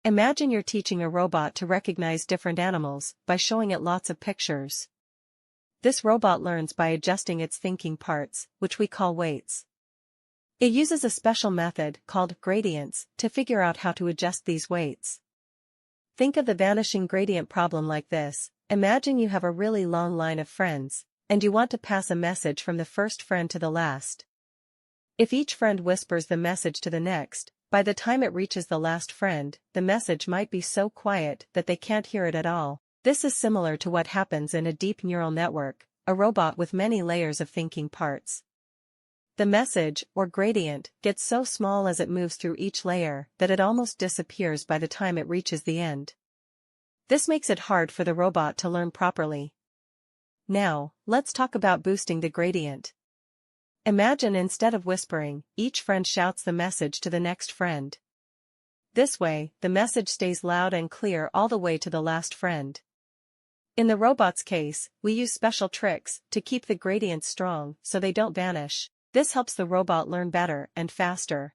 Imagine you're teaching a robot to recognize different animals by showing it lots of pictures. This robot learns by adjusting its thinking parts, which we call weights. It uses a special method called gradients to figure out how to adjust these weights. Think of the vanishing gradient problem like this. Imagine you have a really long line of friends, and you want to pass a message from the first friend to the last. If each friend whispers the message to the next, by the time it reaches the last friend, the message might be so quiet that they can't hear it at all. This is similar to what happens in a deep neural network, a robot with many layers of thinking parts. The message, or gradient, gets so small as it moves through each layer that it almost disappears by the time it reaches the end. This makes it hard for the robot to learn properly. Now, let's talk about boosting the gradient. Imagine instead of whispering, each friend shouts the message to the next friend. This way, the message stays loud and clear all the way to the last friend. In the robot's case, we use special tricks to keep the gradients strong so they don't vanish. This helps the robot learn better and faster.